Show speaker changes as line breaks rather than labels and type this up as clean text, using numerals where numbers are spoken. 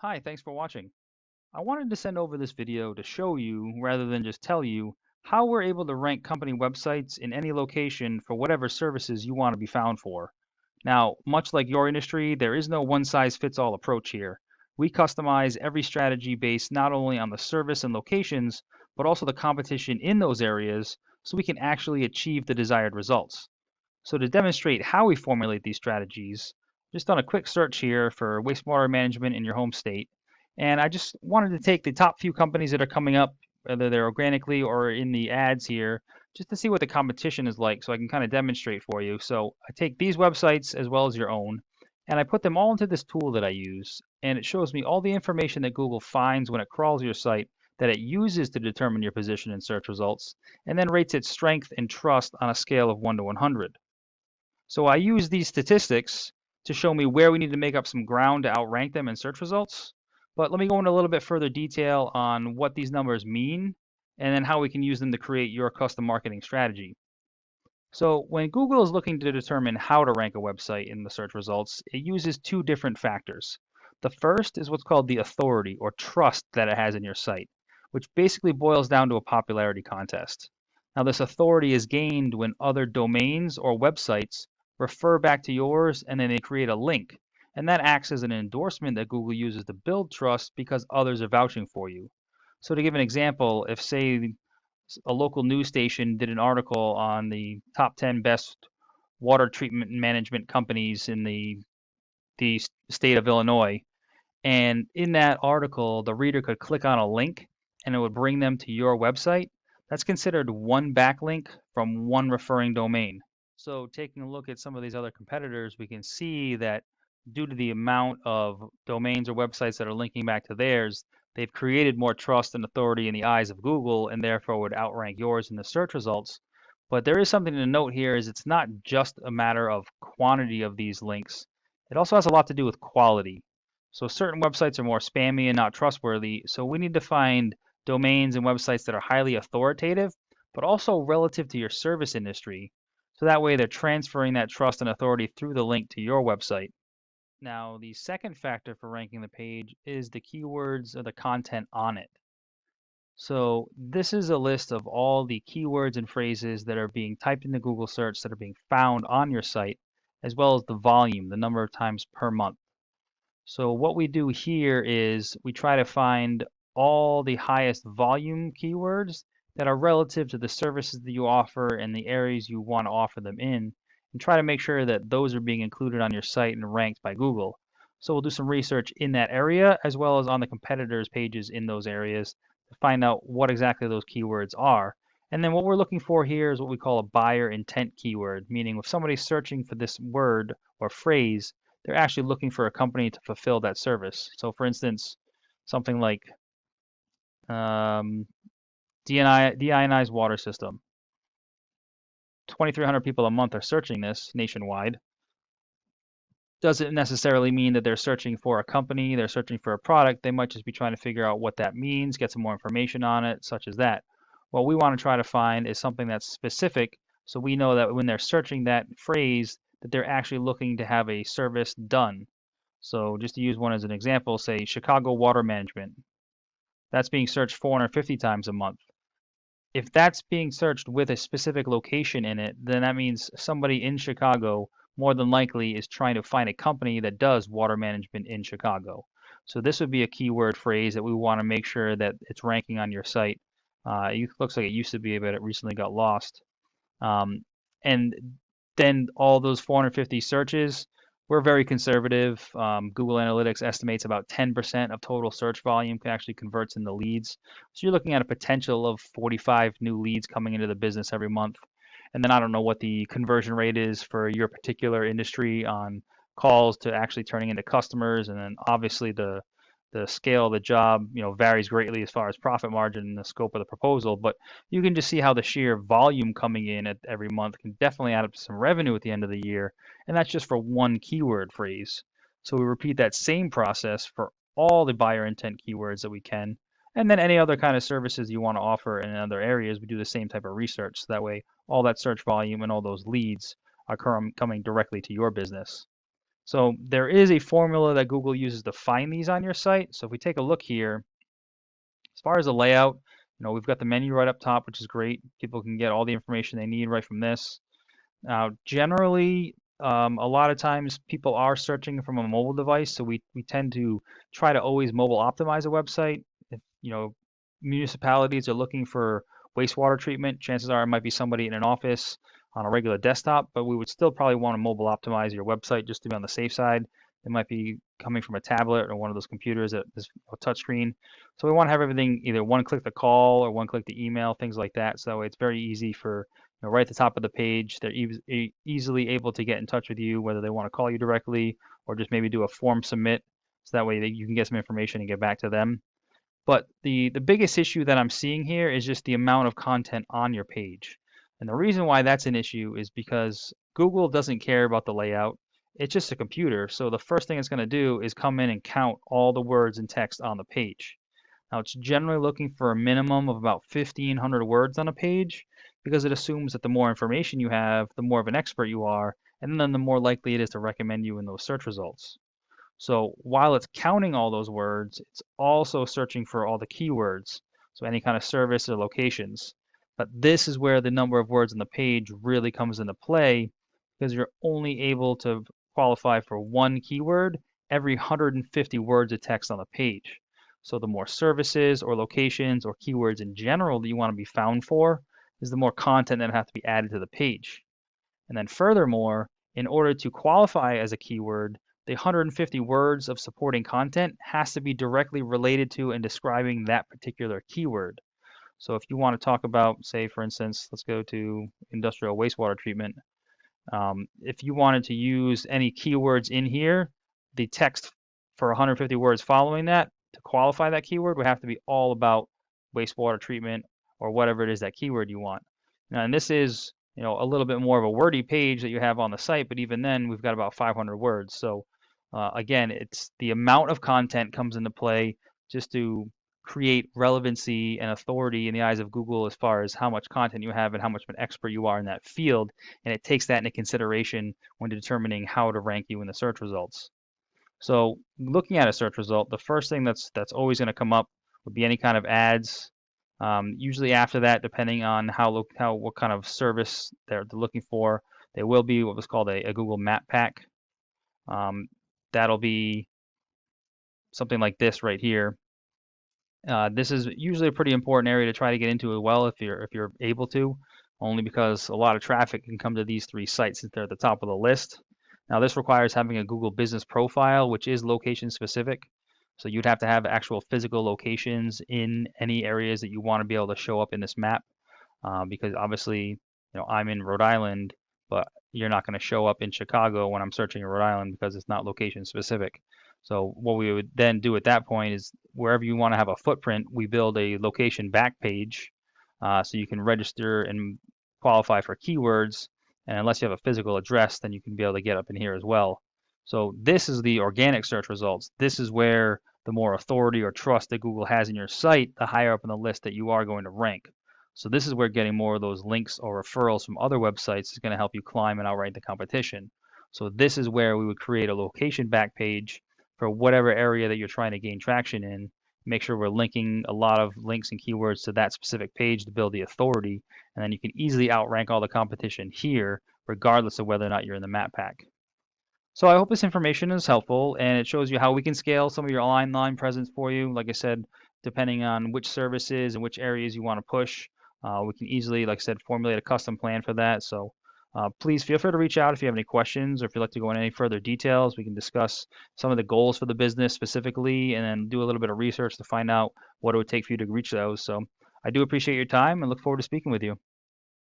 Hi, thanks for watching. I wanted to send over this video to show you, rather than just tell you, how we're able to rank company websites in any location for whatever services you want to be found for. Now, much like your industry, there is no one-size-fits-all approach here. We customize every strategy based not only on the service and locations, but also the competition in those areas so we can actually achieve the desired results. So to demonstrate how we formulate these strategies, just done a quick search here for wastewater management in your home state. And I just wanted to take the top few companies that are coming up, whether they're organically or in the ads here, just to see what the competition is like so I can kind of demonstrate for you. So I take these websites as well as your own, and I put them all into this tool that I use. And it shows me all the information that Google finds when it crawls your site that it uses to determine your position in search results, and then rates its strength and trust on a scale of 1 to 100. So I use these statistics to show me where we need to make up some ground to outrank them in search results. But let me go into a little bit further detail on what these numbers mean and then how we can use them to create your custom marketing strategy. So when Google is looking to determine how to rank a website in the search results, it uses two different factors. The first is what's called the authority or trust that it has in your site, which basically boils down to a popularity contest. Now, this authority is gained when other domains or websites refer back to yours and then they create a link. And that acts as an endorsement that Google uses to build trust because others are vouching for you. So to give an example, if say a local news station did an article on the top 10 best water treatment and management companies in the state of Illinois. And in that article, the reader could click on a link and it would bring them to your website. That's considered one backlink from one referring domain. So taking a look at some of these other competitors, we can see that due to the amount of domains or websites that are linking back to theirs, they've created more trust and authority in the eyes of Google and therefore would outrank yours in the search results. But there is something to note here is it's not just a matter of quantity of these links. It also has a lot to do with quality. So certain websites are more spammy and not trustworthy. So we need to find domains and websites that are highly authoritative, but also relative to your service industry. So that way they're transferring that trust and authority through the link to your website. Now, the second factor for ranking the page is the keywords or the content on it. So this is a list of all the keywords and phrases that are being typed into Google search that are being found on your site, as well as the volume, the number of times per month. So what we do here is we try to find all the highest volume keywords that are relative to the services that you offer and the areas you want to offer them in, and try to make sure that those are being included on your site and ranked by Google. So we'll do some research in that area as well as on the competitors' pages in those areas to find out what exactly those keywords are. And then what we're looking for here is what we call a buyer intent keyword, meaning if somebody's searching for this word or phrase, they're actually looking for a company to fulfill that service. So for instance, something like um, deionized water system. 2,300 people a month are searching this nationwide. Doesn't necessarily mean that they're searching for a company, they're searching for a product. They might just be trying to figure out what that means, get some more information on it, such as that. What we want to try to find is something that's specific so we know that when they're searching that phrase, that they're actually looking to have a service done. So just to use one as an example, say Chicago water management. That's being searched 450 times a month. If that's being searched with a specific location in it, then that means somebody in Chicago more than likely is trying to find a company that does water management in Chicago. So this would be a keyword phrase that we want to make sure that it's ranking on your site. It looks like it used to be, but it recently got lost. And then all those 450 searches, we're very conservative. Google Analytics estimates about 10% of total search volume can actually converts into leads. So you're looking at a potential of 45 new leads coming into the business every month. And then I don't know what the conversion rate is for your particular industry on calls to actually turning into customers. And then obviously the scale of the job, varies greatly as far as profit margin and the scope of the proposal. But you can just see how the sheer volume coming in at every month can definitely add up to some revenue at the end of the year. And that's just for one keyword phrase. So we repeat that same process for all the buyer intent keywords that we can. And then any other kind of services you want to offer in other areas, we do the same type of research. So that way, all that search volume and all those leads are coming directly to your business. So there is a formula that Google uses to find these on your site. So if we take a look here, as far as the layout, we've got the menu right up top, which is great. People can get all the information they need right from this. Now, generally, a lot of times people are searching from a mobile device, so we tend to try to always mobile optimize a website. If municipalities are looking for wastewater treatment, chances are it might be somebody in an office on a regular desktop, but we would still probably want to mobile optimize your website just to be on the safe side. It might be coming from a tablet or one of those computers that is a touchscreen. So we want to have everything either one click the call or one click the email, things like that. So it's very easy for right at the top of the page. They're easily able to get in touch with you, whether they want to call you directly or just maybe do a form submit, so that way you can get some information and get back to them. But the biggest issue that I'm seeing here is just the amount of content on your page. And the reason why that's an issue is because Google doesn't care about the layout. It's just a computer. So the first thing it's going to do is come in and count all the words and text on the page. Now, it's generally looking for a minimum of about 1,500 words on a page because it assumes that the more information you have, the more of an expert you are, and then the more likely it is to recommend you in those search results. So while it's counting all those words, it's also searching for all the keywords, so any kind of service or locations. But this is where the number of words on the page really comes into play because you're only able to qualify for one keyword every 150 words of text on the page. So the more services or locations or keywords in general that you want to be found for is the more content that have to be added to the page. And then furthermore, in order to qualify as a keyword, the 150 words of supporting content has to be directly related to and describing that particular keyword. So if you want to talk about, say, for instance, let's go to industrial wastewater treatment. If you wanted to use any keywords in here, the text for 150 words following that to qualify that keyword would have to be all about wastewater treatment or whatever it is that keyword you want. Now, and this is a little bit more of a wordy page that you have on the site, but even then we've got about 500 words. So again, it's the amount of content comes into play just to create relevancy and authority in the eyes of Google as far as how much content you have and how much of an expert you are in that field. And it takes that into consideration when determining how to rank you in the search results. So looking at a search result, the first thing that's always going to come up would be any kind of ads. Usually after that, depending on what kind of service they're looking for, there will be what was called a Google Map Pack. That'll be something like this right here. This is usually a pretty important area to try to get into as well if you're able to, only because a lot of traffic can come to these three sites since they're at the top of the list. Now this requires having a Google Business Profile, which is location specific. So you'd have to have actual physical locations in any areas that you want to be able to show up in this map, because obviously, I'm in Rhode Island, but you're not going to show up in Chicago when I'm searching in Rhode Island because it's not location specific. So what we would then do at that point is wherever you want to have a footprint, we build a location back page, so you can register and qualify for keywords. And unless you have a physical address, then you can be able to get up in here as well. So this is the organic search results. This is where the more authority or trust that Google has in your site, the higher up in the list that you are going to rank. So this is where getting more of those links or referrals from other websites is going to help you climb and outrank the competition. So this is where we would create a location back page for whatever area that you're trying to gain traction in. Make sure we're linking a lot of links and keywords to that specific page to build the authority, and then you can easily outrank all the competition here, regardless of whether or not you're in the map pack. So I hope this information is helpful and it shows you how we can scale some of your online presence for you. Like I said, depending on which services and which areas you want to push, we can easily, like I said, formulate a custom plan for that. So please feel free to reach out if you have any questions or if you'd like to go into any further details. We can discuss some of the goals for the business specifically and then do a little bit of research to find out what it would take for you to reach those. So I do appreciate your time and look forward to speaking with you.